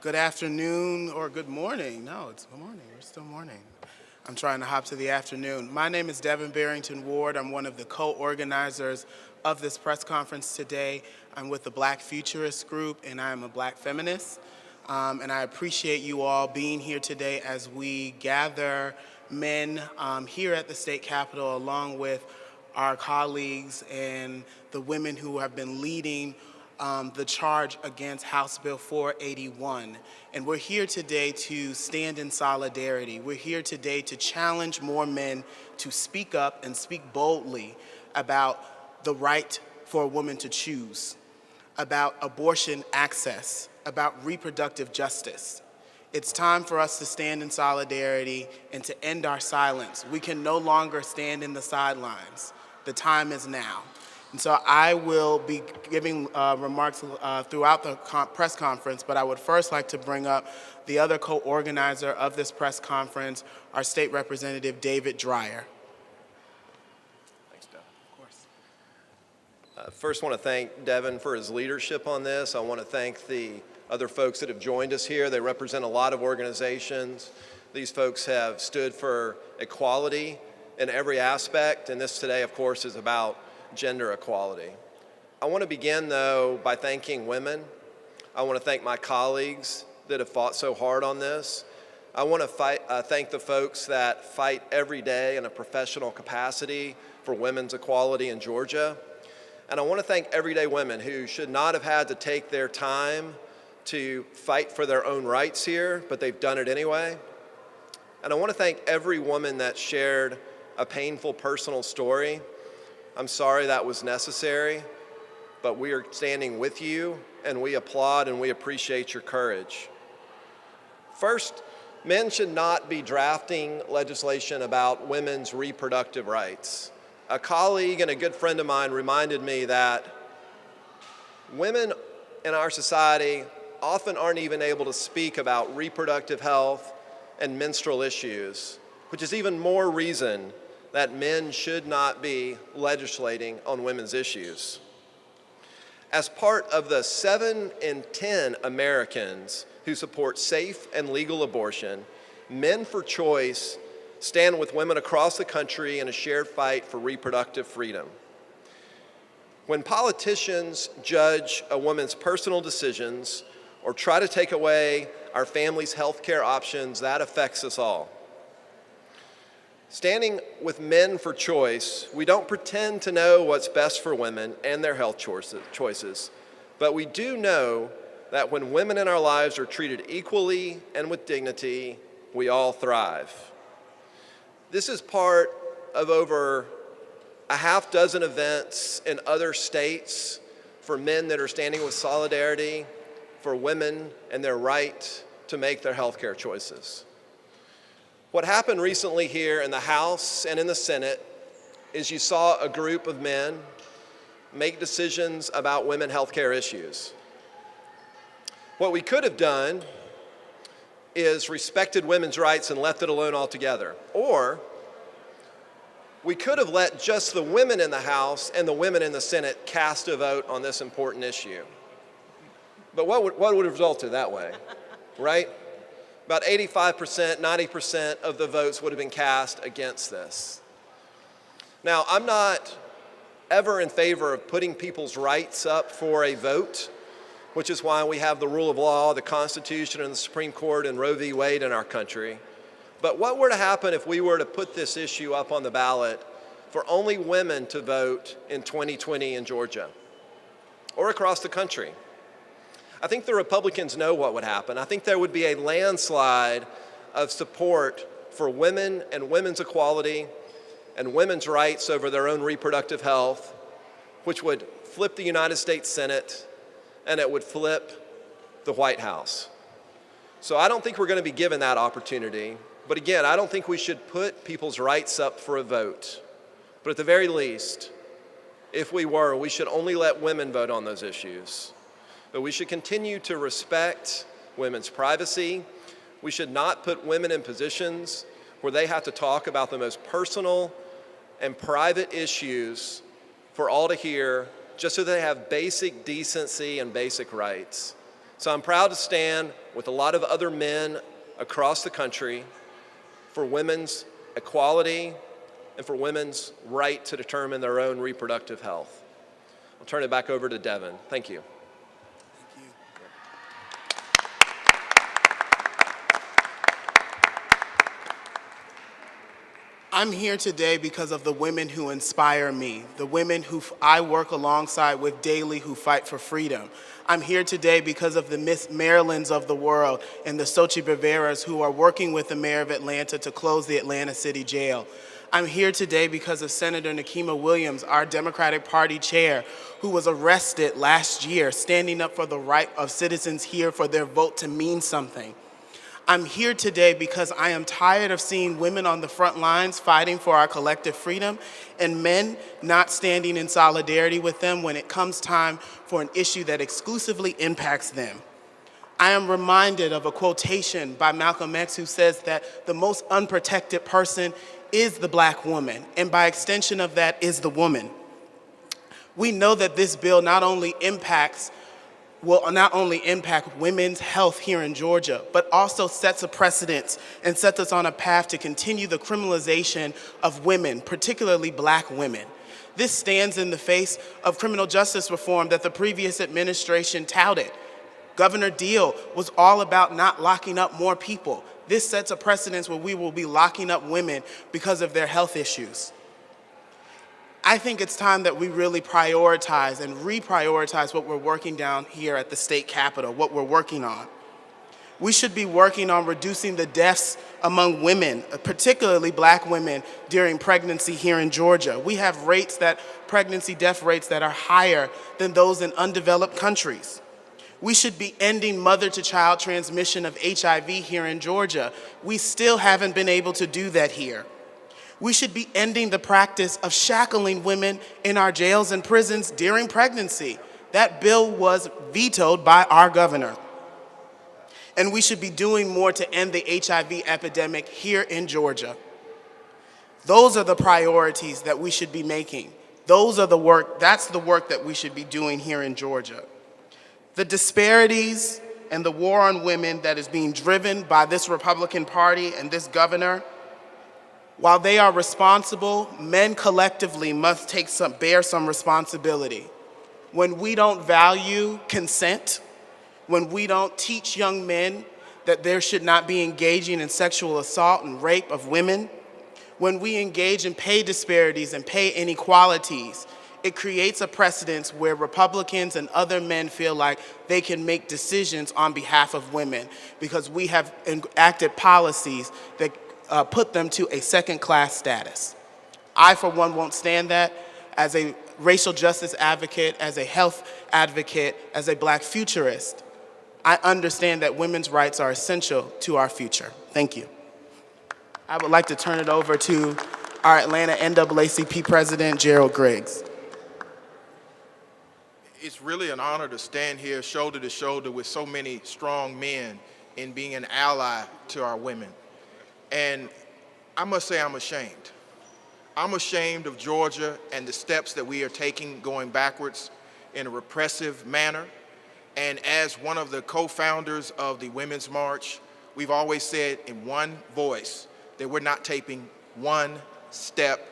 Good afternoon or good morning. No, it's good morning. We're still morning. I'm trying to hop to the afternoon. My name is Devin Barrington Ward. I'm one of the co-organizers of this press conference today. I'm with the Black Futurist Group, and I'm a Black feminist. And I appreciate you all being here today as we gather men here at the state capitol, along with our colleagues and the women who have been leading the charge against House Bill 481. And we're here today to stand in solidarity. We're here today to challenge more men to speak up and speak boldly about the right for a woman to choose, about abortion access, about reproductive justice. It's time for us to stand in solidarity and to end our silence. We can no longer stand in the sidelines. The time is now. And so I will be giving remarks throughout the press conference, but I would first like to bring up the other co-organizer of this press conference, our State Representative David Dreyer. Thanks, Devin. Of course. First, I want to thank Devin for his leadership on this. I want to thank the other folks that have joined us here. They represent a lot of organizations. These folks have stood for equality in every aspect, and this today, of course, is about gender equality. I want to begin, though, by thanking women. I want to thank my colleagues that have fought so hard on this. I want to thank the folks that fight every day in a professional capacity for women's equality in Georgia. And I want to thank everyday women who should not have had to take their time to fight for their own rights here, but they've done it anyway. And I want to thank every woman that shared a painful personal story. I'm sorry that was necessary, but we are standing with you, and we applaud and we appreciate your courage. First, men should not be drafting legislation about women's reproductive rights. A colleague and a good friend of mine reminded me that women in our society often aren't even able to speak about reproductive health and menstrual issues, which is even more reason that men should not be legislating on women's issues. As part of the 7 in 10 Americans who support safe and legal abortion, Men for Choice stand with women across the country in a shared fight for reproductive freedom. When politicians judge a woman's personal decisions or try to take away our family's health care options, that affects us all. Standing with Men for Choice, we don't pretend to know what's best for women and their health choices, but we do know that when women in our lives are treated equally and with dignity, we all thrive. This is part of over a half dozen events in other states for men that are standing with solidarity for women and their right to make their health care choices. What happened recently here in the House and in the Senate is you saw a group of men make decisions about women's health care issues. What we could have done is respected women's rights and left it alone altogether. Or we could have let just the women in the House and the women in the Senate cast a vote on this important issue. But what would have resulted that way, right? About 85%, 90% of the votes would have been cast against this. Now, I'm not ever in favor of putting people's rights up for a vote, which is why we have the rule of law, the Constitution, and the Supreme Court and Roe v. Wade in our country. But what were to happen if we were to put this issue up on the ballot for only women to vote in 2020 in Georgia or across the country? I think the Republicans know what would happen. I think there would be a landslide of support for women and women's equality and women's rights over their own reproductive health, which would flip the United States Senate and it would flip the White House. So I don't think we're going to be given that opportunity. But again, I don't think we should put people's rights up for a vote. But at the very least, if we were, we should only let women vote on those issues. But we should continue to respect women's privacy. We should not put women in positions where they have to talk about the most personal and private issues for all to hear just so they have basic decency and basic rights. So I'm proud to stand with a lot of other men across the country for women's equality and for women's right to determine their own reproductive health. I'll turn it back over to Devin. Thank you. Thank you. I'm here today because of the women who inspire me, the women who I work alongside with daily who fight for freedom. I'm here today because of the Miss Marylands of the world and the Sochi Beveras who are working with the mayor of Atlanta to close the Atlanta City Jail. I'm here today because of Senator Nikema Williams, our Democratic Party chair, who was arrested last year standing up for the right of citizens here for their vote to mean something. I'm here today because I am tired of seeing women on the front lines fighting for our collective freedom and men not standing in solidarity with them when it comes time for an issue that exclusively impacts them. I am reminded of a quotation by Malcolm X who says that the most unprotected person is the black woman, and by extension of that is the woman. We know that this bill will not only impact women's health here in Georgia, but also sets a precedent and sets us on a path to continue the criminalization of women, particularly black women. This stands in the face of criminal justice reform that the previous administration touted. Governor Deal was all about not locking up more people. This sets a precedent where we will be locking up women because of their health issues. I think it's time that we really prioritize and reprioritize what we're working down here at the state capitol, what we're working on. We should be working on reducing the deaths among women, particularly black women, during pregnancy here in Georgia. We have pregnancy death rates that are higher than those in undeveloped countries. We should be ending mother-to-child transmission of HIV here in Georgia. We still haven't been able to do that here. We should be ending the practice of shackling women in our jails and prisons during pregnancy. That bill was vetoed by our governor. And we should be doing more to end the HIV epidemic here in Georgia. Those are the priorities that we should be making. That's the work that we should be doing here in Georgia. The disparities and the war on women that is being driven by this Republican Party and this governor, while they are responsible, men collectively must bear some responsibility. When we don't value consent, when we don't teach young men that there should not be engaging in sexual assault and rape of women, when we engage in pay disparities and pay inequalities, it creates a precedent where Republicans and other men feel like they can make decisions on behalf of women because we have enacted policies that put them to a second-class status. I, for one, won't stand that. As a racial justice advocate, as a health advocate, as a black futurist, I understand that women's rights are essential to our future. Thank you. I would like to turn it over to our Atlanta NAACP President, Gerald Griggs. It's really an honor to stand here shoulder to shoulder with so many strong men in being an ally to our women. And I must say I'm ashamed. I'm ashamed of Georgia and the steps that we are taking going backwards in a repressive manner. And as one of the co-founders of the Women's March, we've always said in one voice that we're not taking one step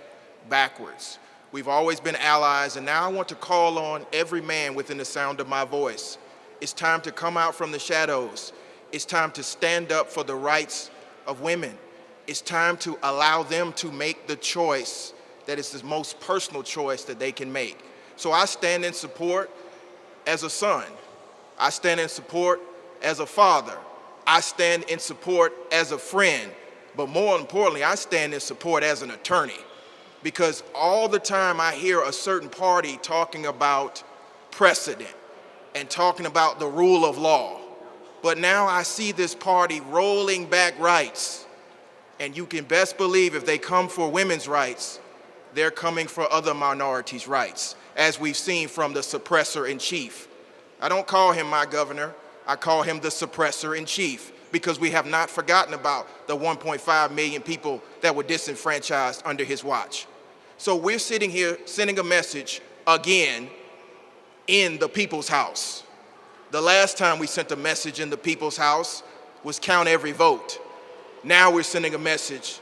backwards. We've always been allies, and now I want to call on every man within the sound of my voice. It's time to come out from the shadows. It's time to stand up for the rights of women. It's time to allow them to make the choice that is the most personal choice that they can make. So I stand in support as a son. I stand in support as a father. I stand in support as a friend. But more importantly, I stand in support as an attorney. Because all the time I hear a certain party talking about precedent and talking about the rule of law. But now I see this party rolling back rights. And you can best believe if they come for women's rights, they're coming for other minorities' rights, as we've seen from the suppressor in chief. I don't call him my governor, I call him the suppressor in chief, because we have not forgotten about the 1.5 million people that were disenfranchised under his watch. So we're sitting here sending a message again in the people's house. The last time we sent a message in the people's house was count every vote. Now we're sending a message,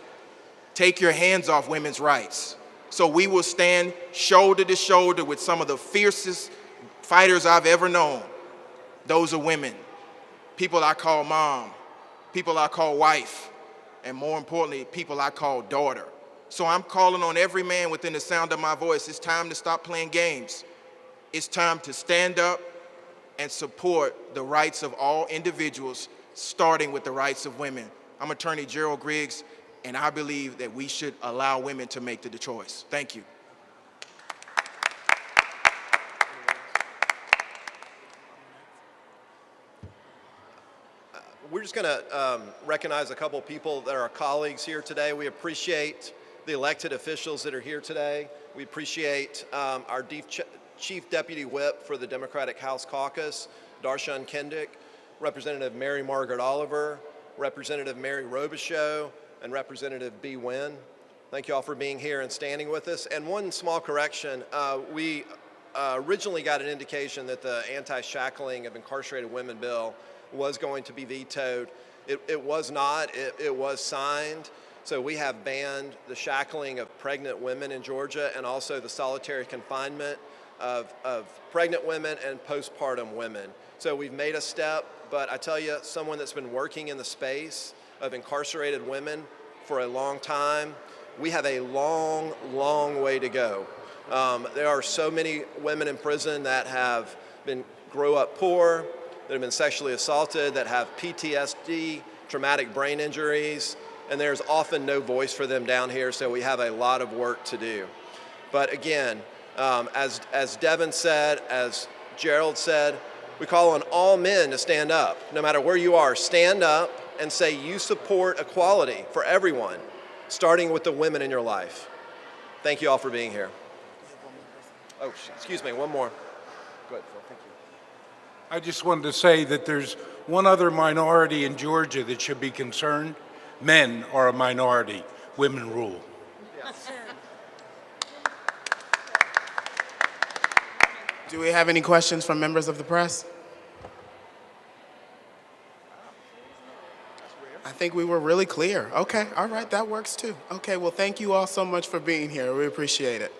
take your hands off women's rights. So we will stand shoulder to shoulder with some of the fiercest fighters I've ever known. Those are women, people I call mom, people I call wife, and more importantly, people I call daughter. So I'm calling on every man within the sound of my voice. It's time to stop playing games. It's time to stand up and support the rights of all individuals, starting with the rights of women. I'm Attorney Gerald Griggs, and I believe that we should allow women to make the choice. Thank you. We're just going to recognize a couple people that are our colleagues here today. We appreciate the elected officials that are here today. We appreciate our Chief Deputy Whip for the Democratic House Caucus, Darshan Kendick, Representative Mary Margaret Oliver, Representative Mary Robichaux, and Representative B. Wynn. Thank you all for being here and standing with us. And one small correction, we originally got an indication that the anti-shackling of incarcerated women bill was going to be vetoed. It was not, it was signed. So we have banned the shackling of pregnant women in Georgia and also the solitary confinement of pregnant women and postpartum women. So we've made a step, but I tell you, someone that's been working in the space of incarcerated women for a long time, we have a long, long way to go. There are so many women in prison that have grow up poor, that have been sexually assaulted, that have PTSD, traumatic brain injuries, and there's often no voice for them down here, so we have a lot of work to do. But again, as Devin said, as Gerald said, we call on all men to stand up. No matter where you are, stand up and say you support equality for everyone, starting with the women in your life. Thank you all for being here. Oh, excuse me, one more. Go ahead, Phil, thank you. I just wanted to say that there's one other minority in Georgia that should be concerned. Men are a minority. Women rule. Yes. Do we have any questions from members of the press? I think we were really clear. Okay, all right, that works too. Okay, well, thank you all so much for being here. We appreciate it.